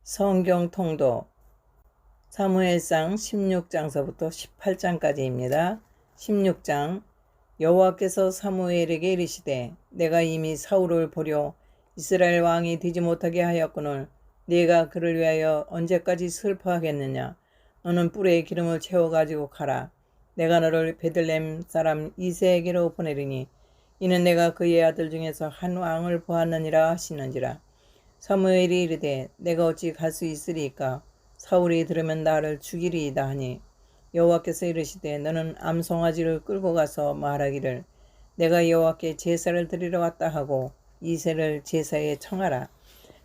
성경 통독 사무엘상 16장서부터 18장까지입니다. 16장 여호와께서 사무엘에게 이르시되 내가 이미 사울을 보려 이스라엘 왕이 되지 못하게 하였거늘 네가 그를 위하여 언제까지 슬퍼하겠느냐. 너는 뿔에 기름을 채워가지고 가라. 내가 너를 베들레헴 사람 이새에게로 보내리니 이는 내가 그의 아들 중에서 한 왕을 보았느니라 하시는지라. 사무엘이 이르되 내가 어찌 갈 수 있으리까. 사울이 들으면 나를 죽이리이다 하니 여호와께서 이르시되 너는 암송아지를 끌고 가서 말하기를 내가 여호와께 제사를 드리러 왔다 하고 이새를 제사에 청하라.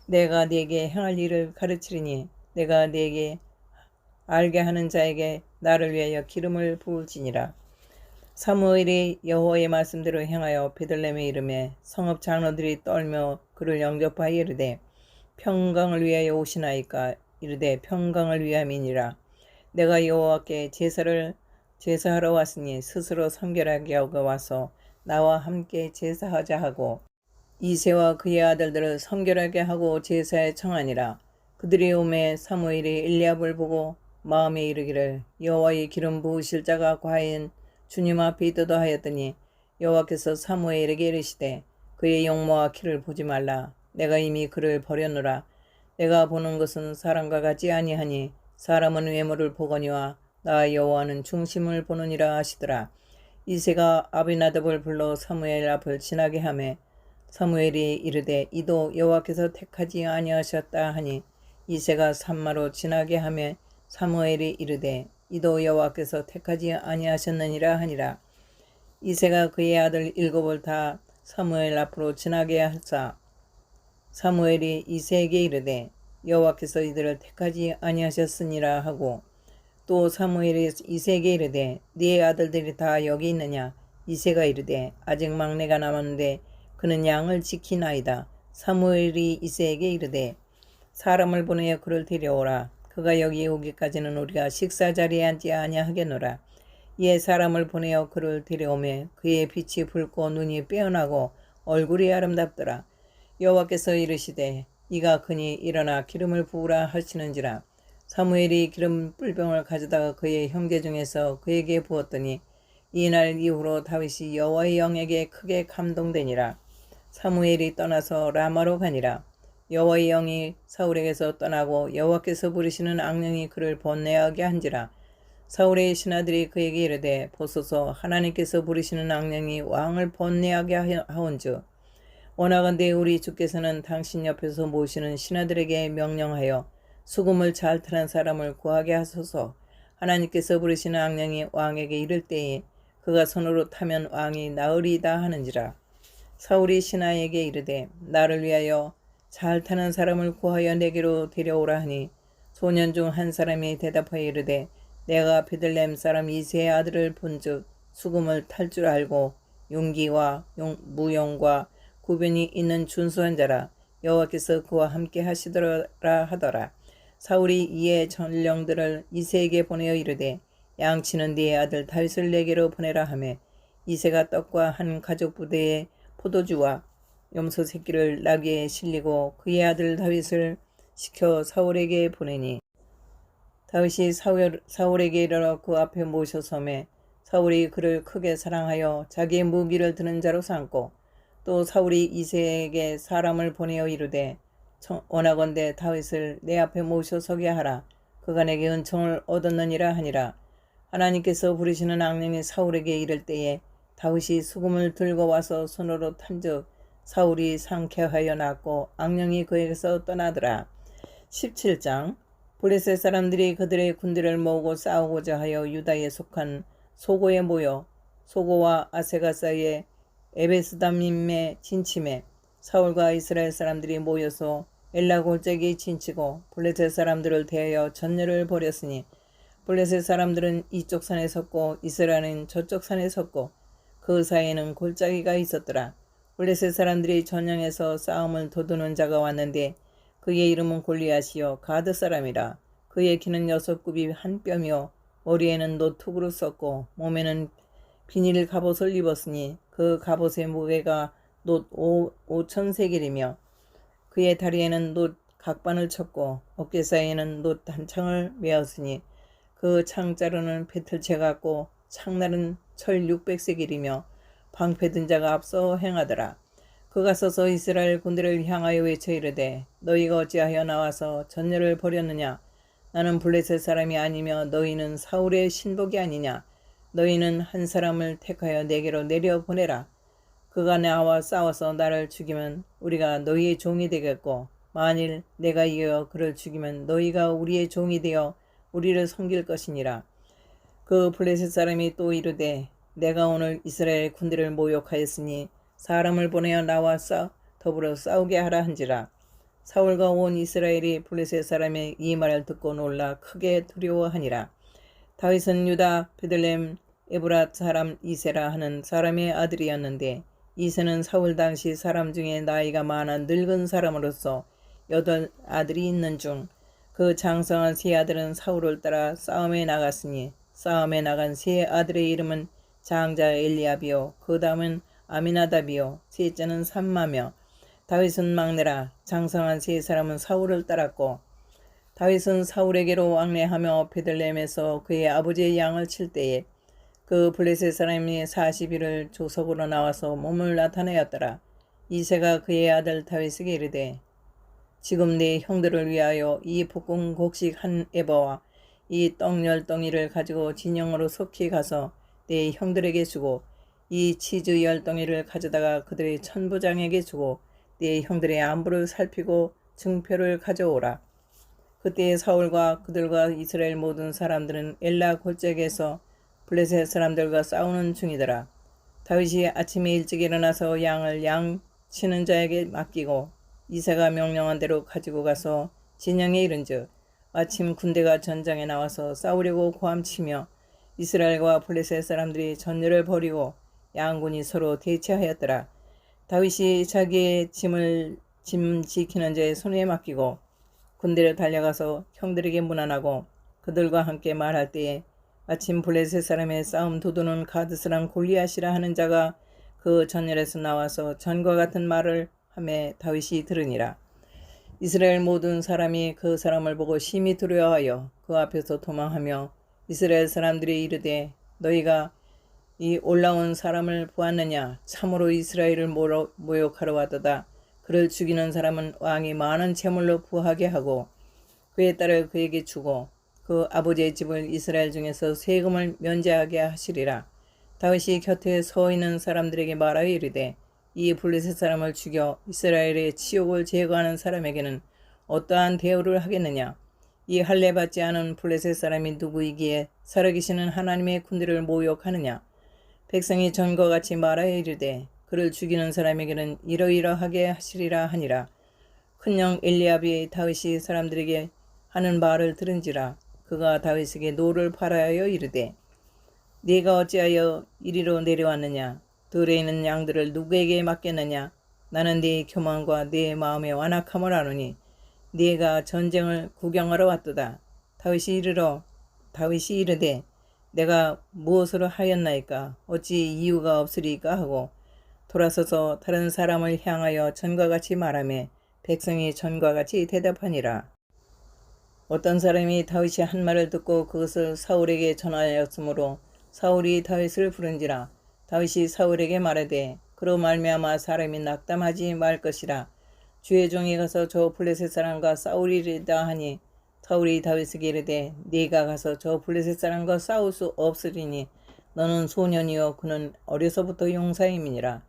내가 네게 행할 일을 가르치리니 내가 네게 알게 하는 자에게 나를 위하여 기름을 부을지니라. 사무엘이 여호와의 말씀대로 행하여 베들레헴에 이르매 성읍 장로들이 떨며 그를 영접하여 이르되 평강을 위하여 오시나이까. 이르되 평강을 위함이니라. 내가 여호와께 제사하러 왔으니 스스로 성결하게 하고 와서 나와 함께 제사하자 하고 이새와 그의 아들들을 성결하게 하고 제사에 청하니라. 그들이 오매 사무엘이 엘리압을 보고 마음에 이르기를 여호와의 기름 부으실 자가 과연 주님 앞에 있도다 하였더니 여호와께서 사무엘에게 이르시되 그의 용모와 키를 보지 말라. 내가 이미 그를 버렸노라. 내가 보는 것은 사람과 같지 아니하니 사람은 외모를 보거니와 나 여호와는 중심을 보느니라 하시더라. 이새가 아비나답을 불러 사무엘 앞을 지나게 하매 사무엘이 이르되 이도 여호와께서 택하지 아니하셨다 하니 이새가 산마로 지나게 하매 사무엘이 이르되 이도 여호와께서 택하지 아니하셨느니라 하니라. 이새가 그의 아들 7을 다 사무엘 앞으로 지나게 하사 사무엘이 이새에게 이르되 여호와께서 이들을 택하지 아니하셨으니라 하고 또 사무엘이 이새에게 이르되 네 아들들이 다 여기 있느냐. 이새가 이르되 아직 막내가 남았는데 그는 양을 지키나이다. 사무엘이 이새에게 이르되 사람을 보내어 그를 데려오라. 그가 여기 오기까지는 우리가 식사 자리에 앉지 아니하겠노라. 이에 사람을 보내어 그를 데려오매 그의 빛이 붉고 눈이 빼어나고 얼굴이 아름답더라. 여호와께서 이르시되 이가 크니 일어나 기름을 부으라 하시는지라. 사무엘이 기름 뿔병을 가져다가 그의 형제 중에서 그에게 부었더니 이날 이후로 다윗이 여호와의 영에게 크게 감동되니라. 사무엘이 떠나서 라마로 가니라. 여호와의 영이 사울에게서 떠나고 여호와께서 부르시는 악령이 그를 번뇌하게 한지라. 사울의 신하들이 그에게 이르되 보소서 하나님께서 부르시는 악령이 왕을 번뇌하게 하온즉 원하건대 우리 주께서는 당신 옆에서 모시는 신하들에게 명령하여 수금을 잘 타는 사람을 구하게 하소서. 하나님께서 부르시는 악령이 왕에게 이를 때에 그가 손으로 타면 왕이 나으리이다 하는지라. 사울이 신하에게 이르되 나를 위하여 잘 타는 사람을 구하여 내게로 데려오라 하니 소년 중 한 사람이 대답하여 이르되 내가 베들레헴 사람 이새의 아들을 본즉 수금을 탈 줄 알고 용기와 무용과 구변이 있는 준수한 자라. 여호와께서 그와 함께 하시더라 하더라. 사울이 이에 전령들을 이새에게 보내어 이르되 양치는 네 아들 다윗을 내게로 보내라 하매 이새가 떡과 한 가죽 부대에 포도주와 염소 새끼를 나귀에 실리고 그의 아들 다윗을 시켜 사울에게 보내니 다윗이 사울에게 이르러 그 앞에 모셔서매 사울이 그를 크게 사랑하여 자기의 무기를 드는 자로 삼고 또 사울이 이새에게 사람을 보내어 이르되 원하건대 다윗을 내 앞에 모셔서게 하라. 그가 내게 은총을 얻었느니라 하니라. 하나님께서 부르시는 악령이 사울에게 이를 때에 다윗이 수금을 들고 와서 손으로 탄즉 사울이 상쾌하여 났고 악령이 그에게서 떠나더라. 17장 블레셋 사람들이 그들의 군대를 모으고 싸우고자 하여 유다에 속한 소고에 모여 소고와 아세가 사이에 에베스다밈에 진침해 사울과 이스라엘 사람들이 모여서 엘라 골짜기에 진치고 블레셋 사람들을 대하여 전열을 벌였으니 블레셋 사람들은 이쪽 산에 섰고 이스라엘은 저쪽 산에 섰고 그 사이에는 골짜기가 있었더라. 블레셋 사람들이 전령에서 싸움을 도두는 자가 왔는데 그의 이름은 골리앗이요 가드 사람이라. 그의 키는 6굽이 한 뼘이요 머리에는 노툭으로 썼고 몸에는 비닐 갑옷을 입었으니 그 갑옷의 무게가 놋 5,000세겔이며 그의 다리에는 놋 각반을 쳤고 어깨 사이에는 놋 한 창을 메었으니 그 창자루는 배틀채 같고 창날은 철 600세겔이며 방패 든 자가 앞서 행하더라. 그가 서서 이스라엘 군대를 향하여 외쳐 이르되 너희가 어찌하여 나와서 전열을 벌였느냐. 나는 블레셋 사람이 아니며 너희는 사울의 신복이 아니냐. 너희는 한 사람을 택하여 내게로 내려보내라. 그가 나와 싸워서 나를 죽이면 우리가 너희의 종이 되겠고 만일 내가 이겨 그를 죽이면 너희가 우리의 종이 되어 우리를 섬길 것이니라. 그 블레셋 사람이 또 이르되 내가 오늘 이스라엘 군대를 모욕하였으니 사람을 보내어 나와 더불어 싸우게 하라 한지라. 사울과 온 이스라엘이 블레셋 사람의 이 말을 듣고 놀라 크게 두려워하니라. 다윗은 유다 베들레헴 에브랏 사람 이세라 하는 사람의 아들이었는데 이세는 사울 당시 사람 중에 나이가 많아 늙은 사람으로서 8 아들이 있는 중 그 장성한 세 아들은 사울을 따라 싸움에 나갔으니 싸움에 나간 세 아들의 이름은 장자 엘리압이요 그 다음은 아미나답이요 셋째는 삼마며 다윗은 막내라. 장성한 세 사람은 사울을 따랐고 다윗은 사울에게로 왕래하며 베들레헴에서 그의 아버지의 양을 칠 때에 그 블레셋 사람이 40일을 조석으로 나와서 몸을 나타내었더라. 이새가 그의 아들 다윗에게 이르되 지금 네 형들을 위하여 이 볶은 곡식 한 에버와 이 떡 10덩이를 가지고 진영으로 속히 가서 네 형들에게 주고 이 치즈 10덩이를 가져다가 그들의 천부장에게 주고 네 형들의 안부를 살피고 증표를 가져오라. 그때 사울과 그들과 이스라엘 모든 사람들은 엘라 골짜기에서 블레셋 사람들과 싸우는 중이더라. 다윗이 아침에 일찍 일어나서 양을 양 치는 자에게 맡기고 이새가 명령한 대로 가지고 가서 진영에 이른즉 마침 군대가 전장에 나와서 싸우려고 고함치며 이스라엘과 블레셋 사람들이 전열을 벌이고 양군이 서로 대치하였더라. 다윗이 자기의 짐 지키는 자의 손에 맡기고 군대를 달려가서 형들에게 문안하고 그들과 함께 말할 때에 마침 블레셋 사람의 싸움 도두는 가드 사람 골리앗이라 하는 자가 그 전열에서 나와서 전과 같은 말을 하매 다윗이 들으니라. 이스라엘 모든 사람이 그 사람을 보고 심히 두려워하여 그 앞에서 도망하며 이스라엘 사람들이 이르되 너희가 이 올라온 사람을 보았느냐. 참으로 이스라엘을 모욕하러 왔도다. 그를 죽이는 사람은 왕이 많은 재물로 부하게 하고 그의 딸을 그에게 주고 그 아버지의 집을 이스라엘 중에서 세금을 면제하게 하시리라. 다윗이 곁에 서 있는 사람들에게 말하여 이르되 이 블레셋 사람을 죽여 이스라엘의 치욕을 제거하는 사람에게는 어떠한 대우를 하겠느냐. 이 할례 받지 않은 블레셋 사람이 누구이기에 살아계시는 하나님의 군대를 모욕하느냐. 백성이 전과 같이 말하여 이르되 그를 죽이는 사람에게는 이러이러하게 하시리라 하니라. 큰형 엘리압이 다윗이 사람들에게 하는 말을 들은지라. 그가 다윗에게 노를 발하여 이르되 네가 어찌하여 이리로 내려왔느냐. 들에 있는 양들을 누구에게 맡겼느냐. 나는 네 교만과 네 마음의 완악함을 아노니 네가 전쟁을 구경하러 왔도다. 다윗이 이르되 내가 무엇으로 하였나이까. 어찌 이유가 없으리까 하고 돌아서서 다른 사람을 향하여 전과 같이 말하며 백성이 전과 같이 대답하니라. 어떤 사람이 다윗이 한 말을 듣고 그것을 사울에게 전하였으므로 사울이 다윗을 부른지라. 다윗이 사울에게 말하되 그로 말미암아 사람이 낙담하지 말 것이라. 주의 종이 가서 저 블레셋 사람과 싸우리이다 하니 사울이 다윗에게 이르되 네가 가서 저 블레셋 사람과 싸울 수 없으리니 너는 소년이요 그는 어려서부터 용사임이니라.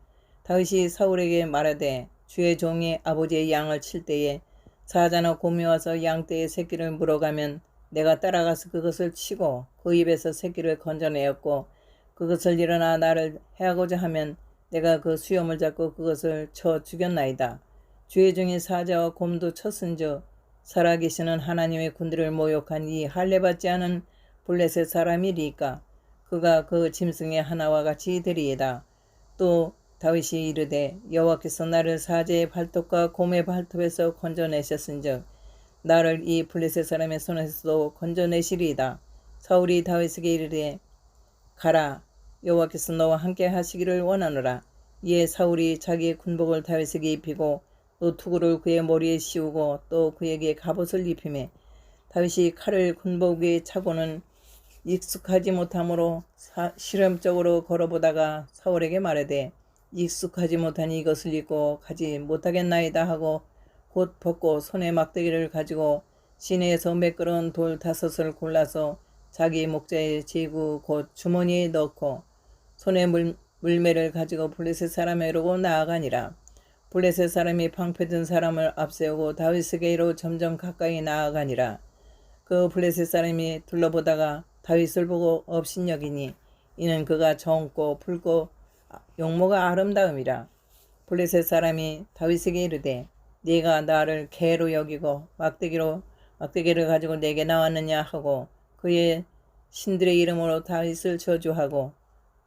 다윗이 사울에게 말하되 주의 종이 아버지의 양을 칠 때에 사자나 곰이 와서 양떼의 새끼를 물어가면 내가 따라가서 그것을 치고 그 입에서 새끼를 건져내었고 그것을 일어나 나를 해하고자 하면 내가 그 수염을 잡고 그것을 쳐 죽였나이다. 주의 종이 사자와 곰도 쳤은즉 살아계시는 하나님의 군대를 모욕한 이 할례받지 않은 블레셋 사람이리까. 그가 그 짐승의 하나와 같이 되리이다. 또 다윗이 이르되 여호와께서 나를 사자의 발톱과 곰의 발톱에서 건져내셨은즉 나를 이 블레셋 사람의 손에서도 건져내시리이다. 사울이 다윗에게 이르되 가라. 여호와께서 너와 함께 하시기를 원하노라. 이에 사울이 자기의 군복을 다윗에게 입히고 노투구를 그의 머리에 씌우고 또 그에게 갑옷을 입히매 다윗이 칼을 군복 위에 차고는 익숙하지 못하므로 실험적으로 걸어보다가 사울에게 말하되 익숙하지 못하니 이것을 입고 가지 못하겠나이다 하고 곧 벗고 손에 막대기를 가지고 시내에서 매끄러운 돌 5을 골라서 자기 목자의 제구 곧 주머니에 넣고 손에 물매를 가지고 블레셋 사람에게로 나아가니라. 블레셋 사람이 방패든 사람을 앞세우고 다윗에게로 점점 가까이 나아가니라. 그 블레셋 사람이 둘러보다가 다윗을 보고 업신여기니 이는 그가 젊고 붉고 용모가 아름다움이라. 블레셋 사람이 다윗에게 이르되 네가 나를 개로 여기고 막대기를 가지고 내게 나왔느냐 하고 그의 신들의 이름으로 다윗을 저주하고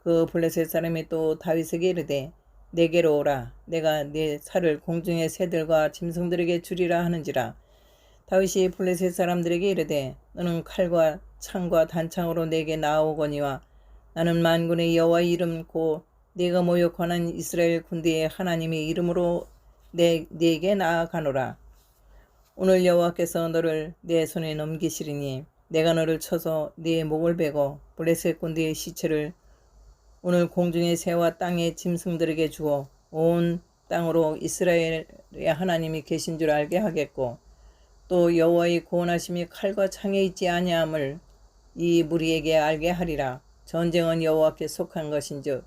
그 블레셋 사람이 또 다윗에게 이르되 내게로 오라. 내가 네 살을 공중의 새들과 짐승들에게 주리라 하는지라. 다윗이 블레셋 사람들에게 이르되 너는 칼과 창과 단창으로 내게 나오거니와 나는 만군의 여호와의 이름 곧 네가 모욕하는 이스라엘 군대의 하나님의 이름으로 네게 나아가노라. 오늘 여호와께서 너를 내 손에 넘기시리니 내가 너를 쳐서 네 목을 베고 블레셋 군대의 시체를 오늘 공중의 새와 땅의 짐승들에게 주어 온 땅으로 이스라엘의 하나님이 계신 줄 알게 하겠고 또 여호와의 구원하심이 칼과 창에 있지 아니함을 이 무리에게 알게 하리라. 전쟁은 여호와께 속한 것인즉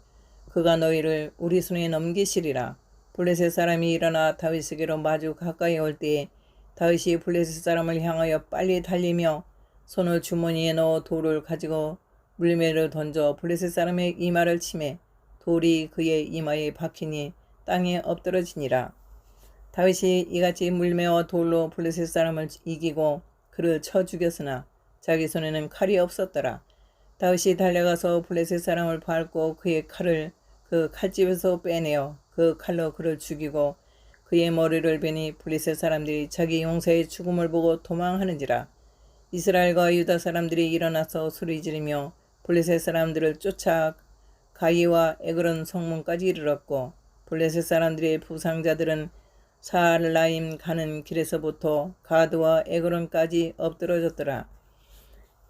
그가 너희를 우리 손에 넘기시리라. 블레셋 사람이 일어나 다윗에게로 마주 가까이 올 때에 다윗이 블레셋 사람을 향하여 빨리 달리며 손을 주머니에 넣어 돌을 가지고 물매를 던져 블레셋 사람의 이마를 치매 돌이 그의 이마에 박히니 땅에 엎드러지니라. 다윗이 이같이 물매와 돌로 블레셋 사람을 이기고 그를 쳐 죽였으나 자기 손에는 칼이 없었더라. 다윗이 달려가서 블레셋 사람을 밟고 그의 칼을 그 칼집에서 빼내어 그 칼로 그를 죽이고 그의 머리를 베니 블레셋 사람들이 자기 용사의 죽음을 보고 도망하는지라. 이스라엘과 유다 사람들이 일어나서 소리지르며 블레셋 사람들을 쫓아 가이와 에그론 성문까지 이르렀고 블레셋 사람들의 부상자들은 사알라임 가는 길에서부터 가드와 에그론까지 엎드러졌더라.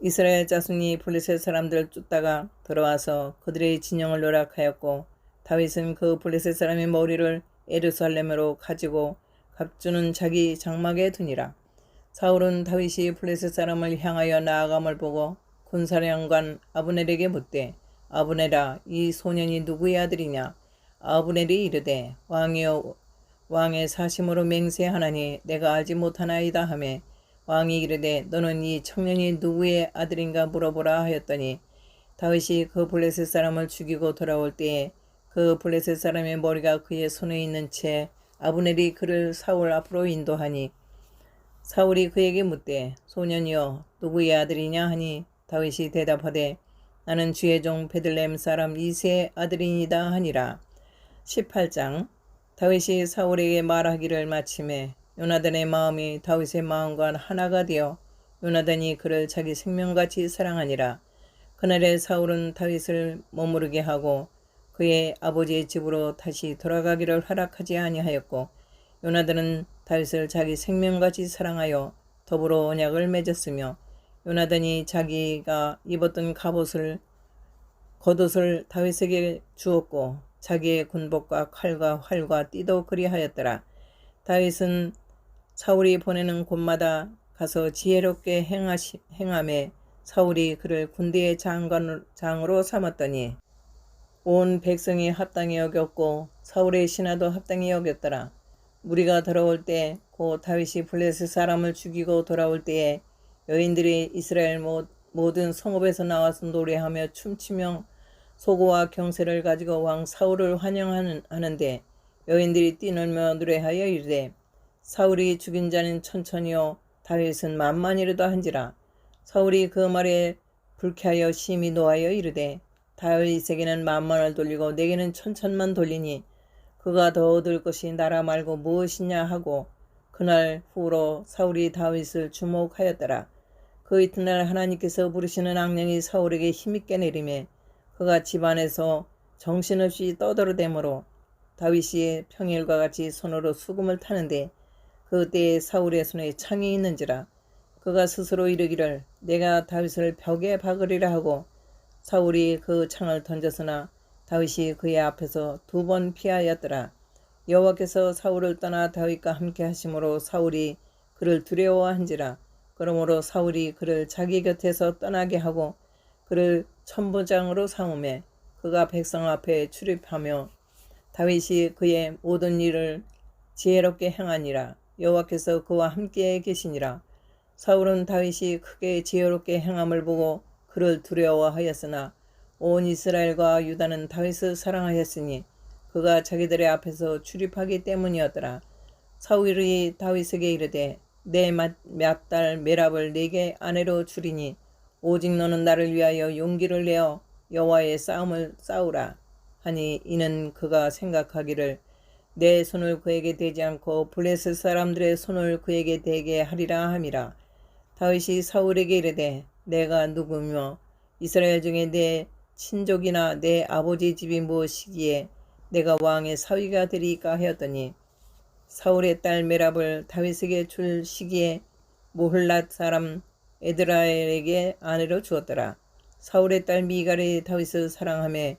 이스라엘 자손이 블레셋 사람들을 쫓다가 들어와서 그들의 진영을 노략하였고 다윗은 그 블레셋 사람의 머리를 예루살렘으로 가지고 갑주는 자기 장막에 두니라. 사울은 다윗이 블레셋 사람을 향하여 나아감을 보고 군사령관 아브넬에게 묻되 아브넬아 이 소년이 누구의 아들이냐. 아브넬이 이르되 왕의 사심으로 맹세하나니 내가 알지 못하나이다 하매 왕이 이르되 너는 이 청년이 누구의 아들인가 물어보라 하였더니 다윗이 그 블레셋 사람을 죽이고 돌아올 때에 그 블레셋 사람의 머리가 그의 손에 있는 채 아브넬이 그를 사울 앞으로 인도하니 사울이 그에게 묻되 소년이여 누구의 아들이냐 하니 다윗이 대답하되 나는 주의 종 베들레헴 사람 이새의 아들이니이다 하니라. 18장. 다윗이 사울에게 말하기를 마침에 요나단의 마음이 다윗의 마음과 하나가 되어 요나단이 그를 자기 생명같이 사랑하니라. 그날에 사울은 다윗을 머무르게 하고 그의 아버지의 집으로 다시 돌아가기를 허락하지 아니하였고 요나단은 다윗을 자기 생명같이 사랑하여 더불어 언약을 맺었으며 요나단이 자기가 입었던 겉옷을 다윗에게 주었고 자기의 군복과 칼과 활과 띠도 그리하였더라. 다윗은 사울이 보내는 곳마다 가서 지혜롭게 행함에 사울이 그를 군대의 장으로 삼았더니 온 백성이 합당히 여겼고 사울의 신하도 합당히 여겼더라. 무리가 돌아올 때 곧 다윗이 블레셋 사람을 죽이고 돌아올 때에 여인들이 이스라엘 모든 성읍에서 나와서 노래하며 춤추며 소고와 경세를 가지고 왕 사울을 환영하는데 여인들이 뛰놀며 노래하여 이르되 사울이 죽인 자는 천천히요 다윗은 만만이로다 한지라. 사울이 그 말에 불쾌하여 심히 노하여 이르되 다윗에게는 만만을 돌리고 내게는 천천만 돌리니 그가 더 얻을 것이 나라 말고 무엇이냐 하고 그날 후로 사울이 다윗을 주목하였더라. 그 이튿날 하나님께서 부르시는 악령이 사울에게 힘있게 내리매 그가 집안에서 정신없이 떠들어대므로 다윗이 평일과 같이 손으로 수금을 타는데 그때에 사울의 손에 창이 있는지라. 그가 스스로 이르기를 내가 다윗을 벽에 박으리라 하고 사울이 그 창을 던졌으나 다윗이 그의 앞에서 2번 피하였더라. 여호와께서 사울을 떠나 다윗과 함께 하심으로 사울이 그를 두려워한지라. 그러므로 사울이 그를 자기 곁에서 떠나게 하고 그를 천부장으로 삼으매 그가 백성 앞에 출입하며 다윗이 그의 모든 일을 지혜롭게 행하니라. 여호와께서 그와 함께 계시니라. 사울은 다윗이 크게 지혜롭게 행함을 보고 그를 두려워하였으나 온 이스라엘과 유다는 다윗을 사랑하였으니 그가 자기들의 앞에서 출입하기 때문이었더라. 사울이 다윗에게 이르되 내 맏딸 메랍을 네게 아내로 주리니 오직 너는 나를 위하여 용기를 내어 여호와의 싸움을 싸우라 하니 이는 그가 생각하기를 내 손을 그에게 대지 않고 블레셋 사람들의 손을 그에게 대게 하리라 함이라. 다윗이 사울에게 이르되 내가 누구며 이스라엘 중에 내 친족이나 내 아버지 집이 무엇이기에 내가 왕의 사위가 되리까 하였더니 사울의 딸 메랍을 다윗에게 줄 시기에 모홀랏 사람 에드라엘에게 아내로 주었더라. 사울의 딸 미갈이 다윗을 사랑하며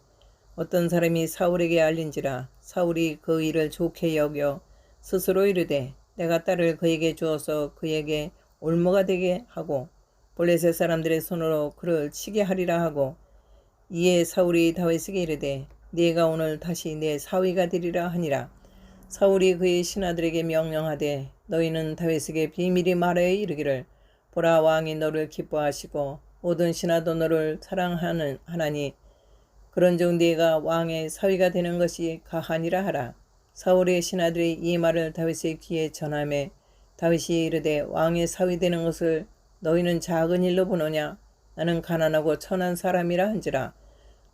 어떤 사람이 사울에게 알린지라. 사울이 그 일을 좋게 여겨 스스로 이르되 내가 딸을 그에게 주어서 그에게 올무가 되게 하고 블레셋 사람들의 손으로 그를 치게 하리라 하고 이에 사울이 다윗에게 이르되 네가 오늘 다시 내 사위가 되리라 하니라. 사울이 그의 신하들에게 명령하되 너희는 다윗에게 비밀히 말하여 이르기를 보라 왕이 너를 기뻐하시고 모든 신하도 너를 사랑하나니 그런즉 네가 왕의 사위가 되는 것이 가하니라 하라. 사울의 신하들이 이 말을 다윗의 귀에 전하매 다윗이 이르되 왕의 사위 되는 것을 너희는 작은 일로 보느냐 나는 가난하고 천한 사람이라 한지라.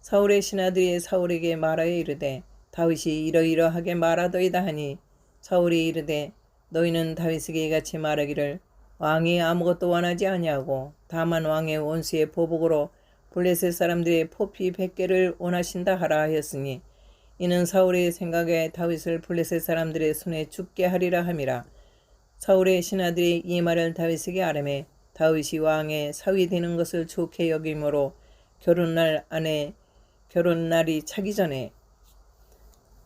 사울의 신하들이 사울에게 말하여 이르되 다윗이 이러이러하게 말하더이다 하니 사울이 이르되 너희는 다윗에게 이같이 말하기를 왕이 아무것도 원하지 아니하고 다만 왕의 원수의 보복으로 블레셋 사람들의 포피 100개를 원하신다 하라 하였으니 이는 사울의 생각에 다윗을 블레셋 사람들의 손에 죽게 하리라 함이라. 사울의 신하들이 이 말을 다윗에게 아뢰매 다윗이 왕의 사위 되는 것을 좋게 여김으로 결혼날이 차기 전에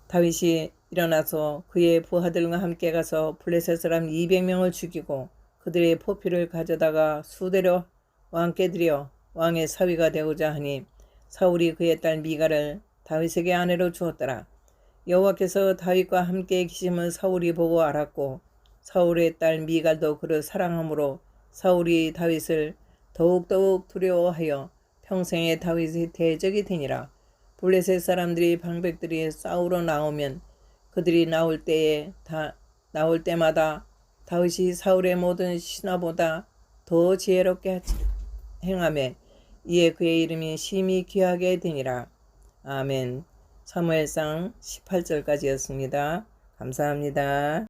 다윗이 일어나서 그의 부하들과 함께 가서 블레셋 사람 200명을 죽이고 그들의 포피를 가져다가 수대로 왕께 드려 왕의 사위가 되고자 하니 사울이 그의 딸 미갈을 다윗에게 아내로 주었더라. 여호와께서 다윗과 함께 계심을 사울이 보고 알았고 사울의 딸 미갈도 그를 사랑하므로 사울이 다윗을 더욱더욱 두려워하여 평생에 다윗의 대적이 되니라. 블레셋 사람들이 방백들이 싸우러 나오면 그들이 나올 때마다 다윗이 사울의 모든 신하보다 더 지혜롭게 행하며 이에 그의 이름이 심히 귀하게 되니라. 아멘. 사무엘상 18절까지였습니다. 감사합니다.